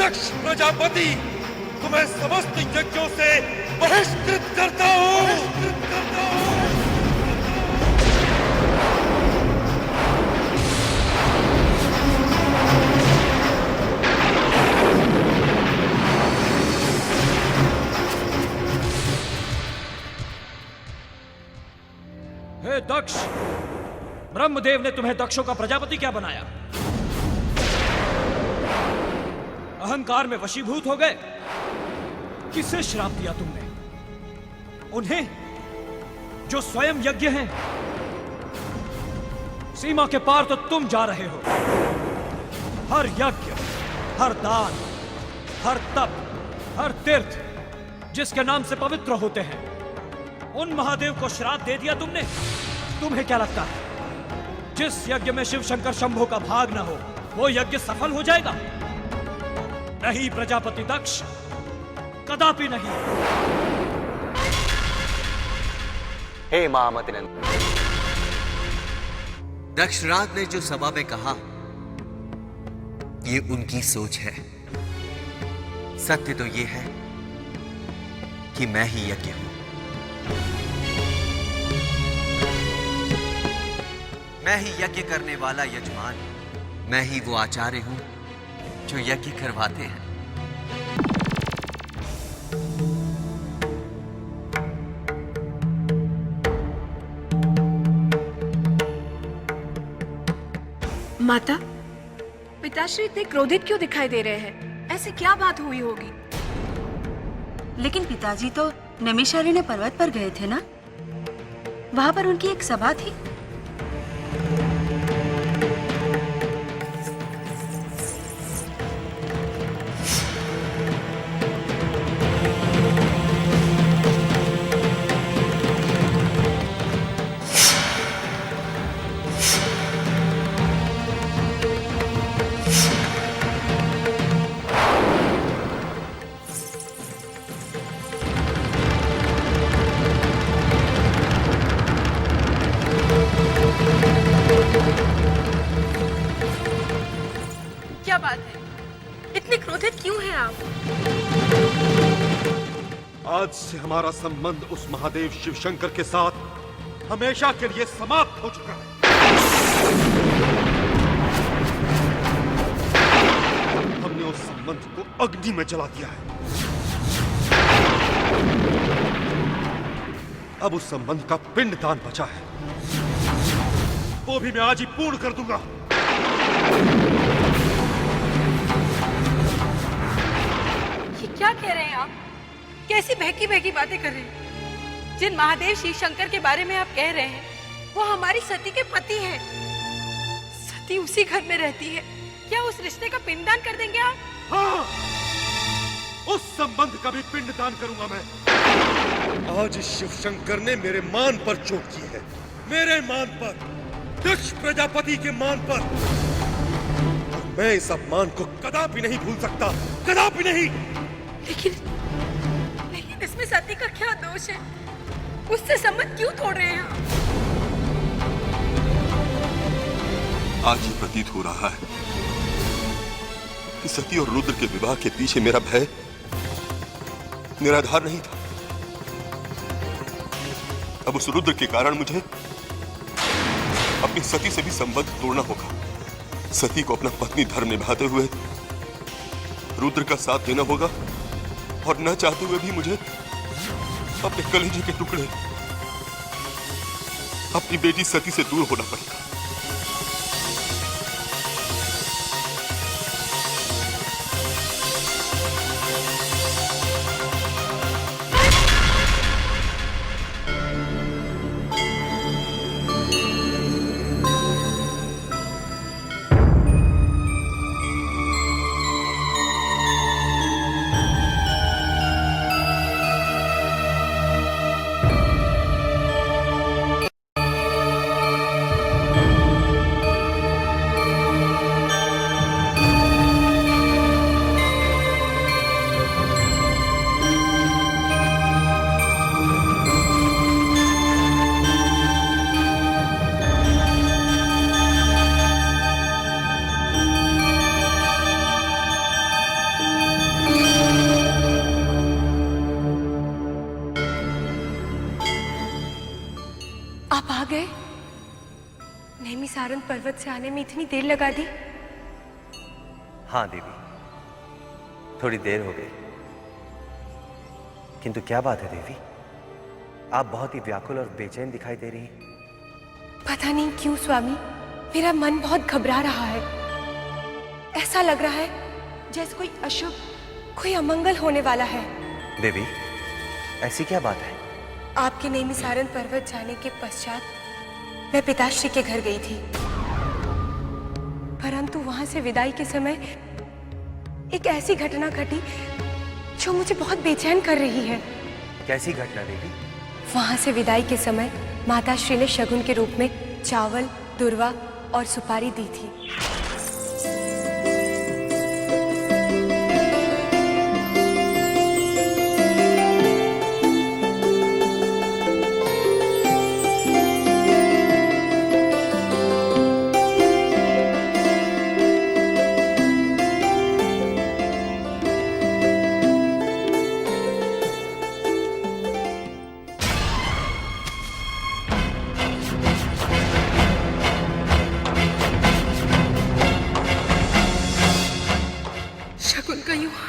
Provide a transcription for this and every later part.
दक्ष प्रजापति, तुम्हें समस्त यज्ञों से बहिष्कृत करता हूँ। हे दक्ष, ब्रह्मदेव ने तुम्हें दक्षों का प्रजापति क्या बनाया? अहंकार में वशीभूत हो गए? किसे श्राप दिया तुमने? उन्हें जो स्वयं यज्ञ हैं। सीमा के पार तो तुम जा रहे हो। हर यज्ञ, हर दान, हर तप, हर तीर्थ जिसके नाम से पवित्र होते हैं, उन महादेव को श्राप दे दिया तुमने। तुम्हें क्या लगता है जिस यज्ञ में शिव शंकर शंभो का भाग न हो, वो यज्ञ सफल हो जाएगा? नहीं प्रजापति दक्ष, कदापि नहीं। हे महामतिनंद, दक्षराज ने जो सभा में कहा, ये उनकी सोच है। सत्य तो ये है कि मैं ही यज्ञ हूं। मैं ही यज्ञ करने वाला यजमान, मैं ही वो आचार्य हूं जो यज्ञ करवाते हैं। माता, पिताश्री इतने क्रोधित क्यों दिखाई दे रहे हैं? ऐसी क्या बात हुई होगी? लेकिन पिताजी तो नैमिषारण्य पर्वत पर गए थे ना? वहां पर उनकी एक सभा थी। क्या बात है? इतने क्रोधित क्यों हैं आप? आज से हमारा संबंध उस महादेव शिव शंकर के साथ हमेशा के लिए समाप्त हो चुका है। हमने उस संबंध को अग्नि में जला दिया है। अब उस संबंध का पिंडदान बचा है, वो भी मैं आज ही पूर्ण कर दूंगा। क्या कह रहे हैं आप? कैसी बहकी बहकी बातें कर रहे हैं? जिन महादेव शिव शंकर के बारे में आप कह रहे हैं, वो हमारी सती के पति हैं। सती उसी घर में रहती है। क्या उस रिश्ते का पिंडदान कर देंगे आप? हाँ, उस संबंध का भी पिंडदान करूंगा मैं। आज शिव शंकर ने मेरे मान पर चोट की है, मेरे मान पर, दक्ष प्रजापति के मान पर। और मैं इस अपमान को कदापि नहीं भूल सकता, कदापि नहीं। लेकिन इसमें सती का क्या दोष है? उससे संबंध क्यों तोड़ रहे हैं आप? आज ही प्रतीत हो रहा है कि सती और रुद्र के विवाह के पीछे मेरा भय निराधार नहीं था। अब उस रुद्र के कारण मुझे अपनी सती से भी संबंध तोड़ना होगा। सती को अपना पत्नी धर्म निभाते हुए रुद्र का साथ देना होगा, और न चाहते हुए भी मुझे अपने कलेजे के टुकड़े अपनी बेटी सती से दूर होना पड़ेगा। गए? नैमिसारण्य पर्वत से आने में इतनी देर लगा दी? हाँ देवी, थोड़ी देर हो गई। किंतु क्या बात है देवी, आप बहुत ही व्याकुल और बेचैन दिखाई दे रही हैं। पता नहीं क्यों स्वामी, मेरा मन बहुत घबरा रहा है। ऐसा लग रहा है जैसे कोई अशुभ, कोई अमंगल होने वाला है। देवी, ऐसी क्या बात है? आपके नैमिसारण्य पर्वत जाने के पश्चात मैं पिताश्री के घर गई थी, परंतु वहां से विदाई के समय एक ऐसी घटना घटी जो मुझे बहुत बेचैन कर रही है। कैसी घटना देवी? वहां से विदाई के समय माताश्री ने शगुन के रूप में चावल, दुर्वा और सुपारी दी थी।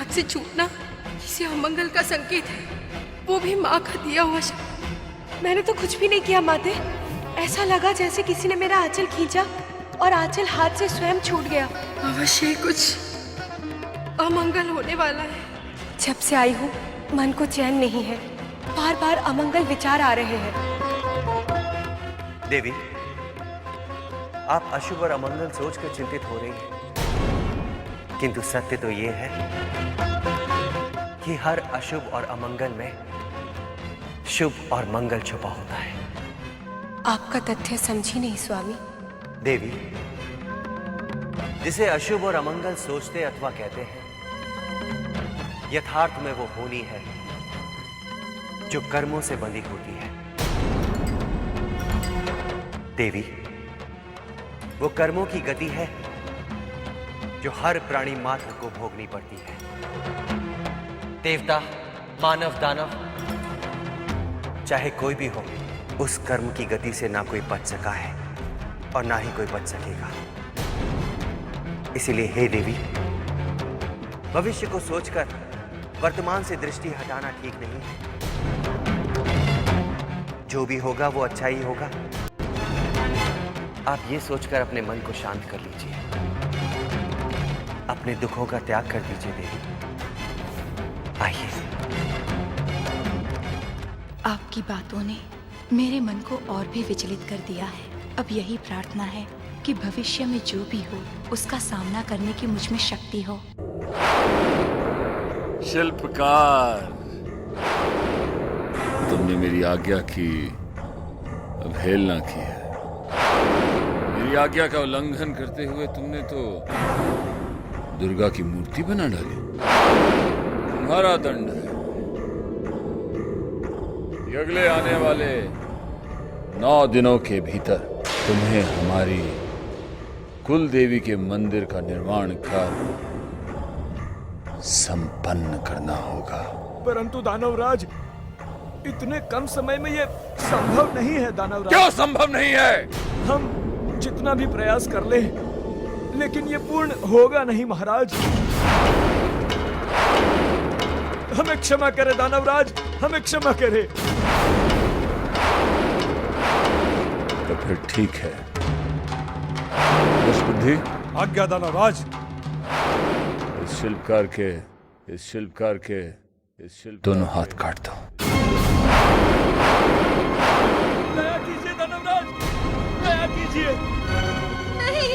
से छूटना किसी अमंगल का संकेत है, वो भी माँ का दिया हुआ शब्द। मैंने तो कुछ भी नहीं किया माते। ऐसा लगा जैसे किसी ने मेरा आंचल खींचा और आंचल हाथ से स्वयं छूट गया। अवश्य कुछ अमंगल होने वाला है। जब से आई हूँ मन को चैन नहीं है, बार बार अमंगल विचार आ रहे हैं। देवी, आप अशुभ और अमंगल सोचकर चिंतित हो रही हैं, किंतु सत्य तो ये है कि हर अशुभ और अमंगल में शुभ और मंगल छुपा होता है। आपका तथ्य समझी नहीं स्वामी। देवी, जिसे अशुभ और अमंगल सोचते अथवा कहते हैं, यथार्थ में वो होनी है जो कर्मों से बंधी होती है। देवी, वो कर्मों की गति है जो हर प्राणी मात्र को भोगनी पड़ती है। देवता, मानव, दानव, चाहे कोई भी हो, उस कर्म की गति से ना कोई बच सका है और ना ही कोई बच सकेगा। इसीलिए हे देवी, भविष्य को सोचकर वर्तमान से दृष्टि हटाना ठीक नहीं है। जो भी होगा वो अच्छा ही होगा। आप ये सोचकर अपने मन को शांत कर लीजिए, अपने दुखों का त्याग कर दीजिए। देवी, आइए। आपकी बातों ने मेरे मन को और भी विचलित कर दिया है। अब यही प्रार्थना है कि भविष्य में जो भी हो उसका सामना करने की मुझ में शक्ति हो। शिल्पकार, तुमने मेरी आज्ञा की अवहेलना की है। मेरी आज्ञा का उल्लंघन करते हुए तुमने तो दुर्गा की मूर्ति बना डाली। तुम्हारा दंड है कि अगले आने वाले 9 दिनों के भीतर तुम्हें हमारी कुल देवी के मंदिर का निर्माण कार्य संपन्न करना होगा। परंतु दानवराज, इतने कम समय में ये संभव नहीं है। दानवराज, क्यों संभव नहीं है? हम जितना भी प्रयास कर ले, लेकिन ये पूर्ण होगा नहीं महाराज। हमें क्षमा करे दानवराज, हमें क्षमा करे। तो फिर ठीक है। बुद्धि, आज्ञा दानवराज। इस शिल्पकार के दोनों हाथ काट दो। दया कीजिए दानवराज, दया कीजिए। नहीं,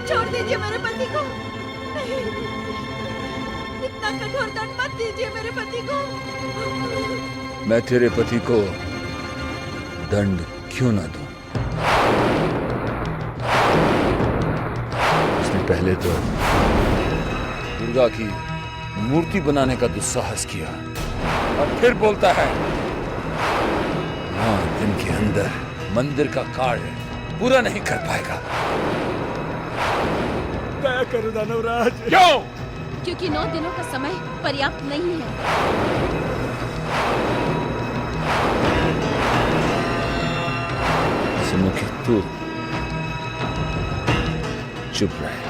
छोड़ दीजिए मेरे पति को। नहीं, इतना कठोर दंड मत दीजिए मेरे पति को। मैं तेरे पति को दंड क्यों ना दूं? उसने पहले तो दुर्गा की मूर्ति बनाने का दुस्साहस किया और फिर बोलता है 9 दिन के अंदर मंदिर का कार्य पूरा नहीं कर पाएगा। दया करो दानवराज। क्यों? क्योंकि 9 दिनों का समय पर्याप्त नहीं है। सुमुखी तू चुप रहे।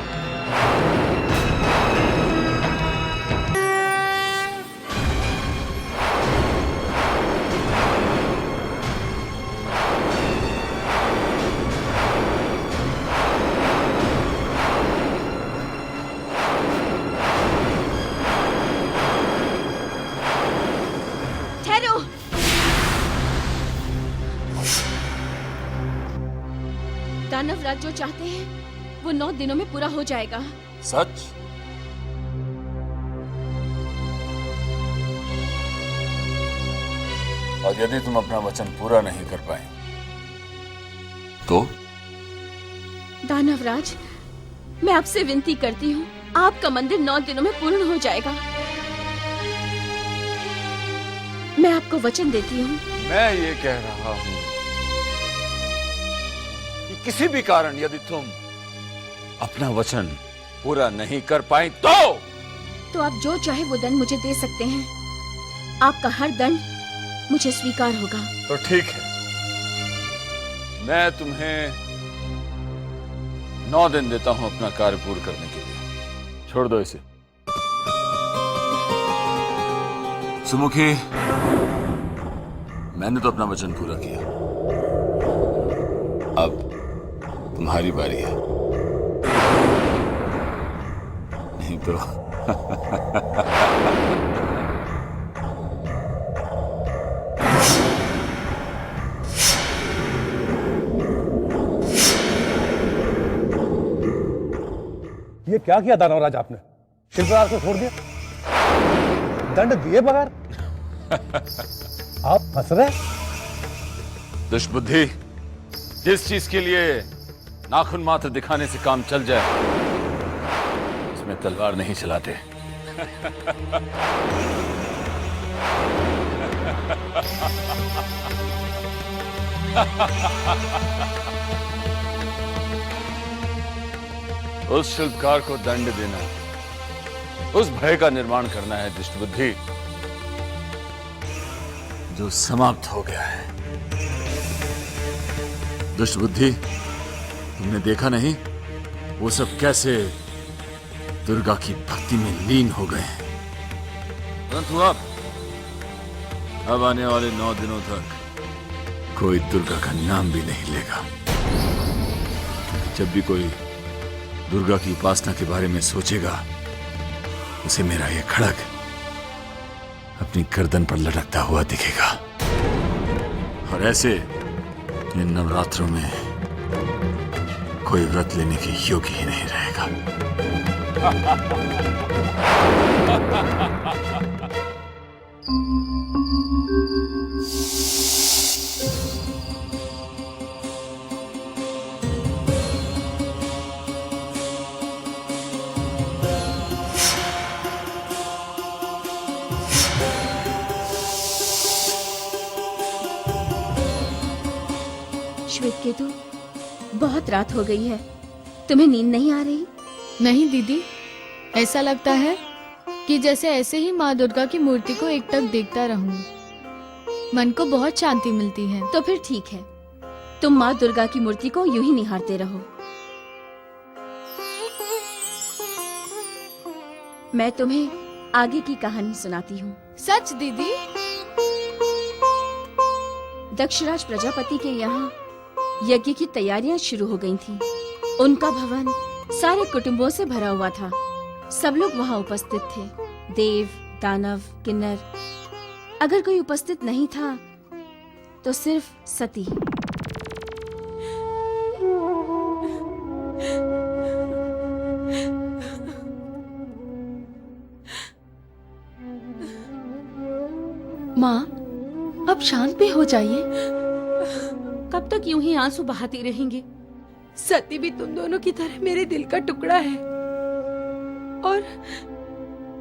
ठहरो। दानव राज जो चाहते हैं वो 9 दिनों में पूरा हो जाएगा। सच? और यदि तुम अपना वचन पूरा नहीं कर पाए तो? दानव राज, मैं आपसे विनती करती हूँ, आपका मंदिर 9 दिनों में पूर्ण हो जाएगा। मैं आपको वचन देती हूँ। मैं ये कह रहा हूं कि किसी भी कारण यदि तुम अपना वचन पूरा नहीं कर पाए तो आप जो चाहे वो दंड मुझे दे सकते हैं। आपका हर दंड मुझे स्वीकार होगा। तो ठीक है, मैं तुम्हें 9 दिन देता हूं अपना कार्य पूर्ण करने के लिए। छोड़ दो इसे। सुमुखी, मैंने तो अपना वचन पूरा किया, अब तुम्हारी बारी है। नहीं तो ये क्या किया दानवराज आपने? शिल्पराज को छोड़ दिया, दंड दिए बगैर आप फंस रहे। दुष्बुद्धि, जिस चीज के लिए नाखून मात्र दिखाने से काम चल जाए उसमें तलवार नहीं चलाते। उस शिल्पकार को दंड देना, उस भय का निर्माण करना है दुष्टबुद्धि, जो समाप्त हो गया है। दुष्टबुद्धि, तुमने देखा नहीं वो सब कैसे दुर्गा की भक्ति में लीन हो गए हैं। परंतु अब आने वाले 9 दिनों तक कोई दुर्गा का नाम भी नहीं लेगा। जब भी कोई दुर्गा की उपासना के बारे में सोचेगा उसे मेरा यह खड़ग अपनी गर्दन पर लटकता हुआ दिखेगा। और ऐसे इन नवरात्रों में कोई व्रत लेने के योग्य ही नहीं रहेगा। श्वेतकेतु, बहुत रात हो गई है, तुम्हें नींद नहीं आ रही? नहीं दीदी, ऐसा लगता है कि जैसे ऐसे ही माँ दुर्गा की मूर्ति को एकटक देखता रहूं। मन को बहुत शांति मिलती है। तो फिर ठीक है, तुम माँ दुर्गा की मूर्ति को यूं ही निहारते रहो। मैं तुम्हें आगे की कहानी सुनाती हूँ। सच दीदी? दक्षराज प्रजापति के यहाँ यज्ञ की तैयारियां शुरू हो गई थीं। उनका भवन सारे कुटुंबों से भरा हुआ था। सब लोग वहाँ उपस्थित थे, देव, दानव, किन्नर। अगर कोई उपस्थित नहीं था तो सिर्फ सती। माँ, अब शांत भी हो जाइए। कब तक यूं ही आंसू बहाती रहेंगे? सती भी तुम दोनों की तरह मेरे दिल का टुकड़ा है,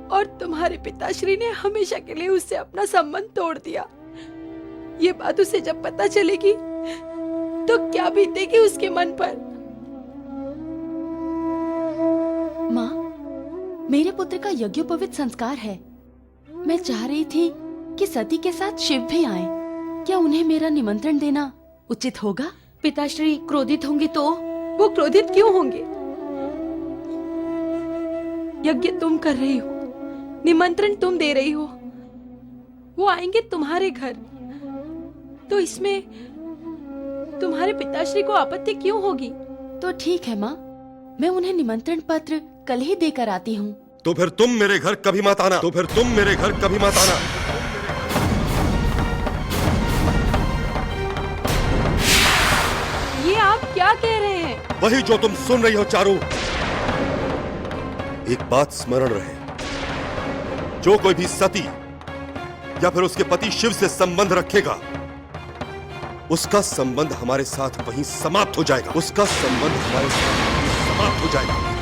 और तुम्हारे पिताश्री ने हमेशा के लिए उससे अपना संबंध तोड़ दिया। ये बात उसे जब पता चलेगी तो क्या बीतेगी उसके मन पर? माँ, मेरे पुत्र का यज्ञोपवीत संस्कार है। मैं चाह रही थी कि सती के साथ शिव भी आए। क्या उन्हें मेरा निमंत्रण देना उचित होगा? पिताश्री क्रोधित होंगे तो? वो क्रोधित क्यों होंगे? यज्ञ तुम कर रही हो, निमंत्रण तुम दे रही हो, वो आएंगे तुम्हारे घर, तो इसमें तुम्हारे पिताश्री को आपत्ति क्यों होगी? तो ठीक है माँ, मैं उन्हें निमंत्रण पत्र कल ही देकर आती हूँ। तो फिर तुम मेरे घर कभी मत आना, तो फिर तुम मेरे घर कभी मत आना। ये आप क्या कह रहे हैं? वही जो तुम सुन रही हो चारू। एक बात स्मरण रहे, जो कोई भी सती या फिर उसके पति शिव से संबंध रखेगा, उसका संबंध हमारे साथ वहीं समाप्त हो जाएगा। उसका संबंध हमारे साथ समाप्त हो जाएगा।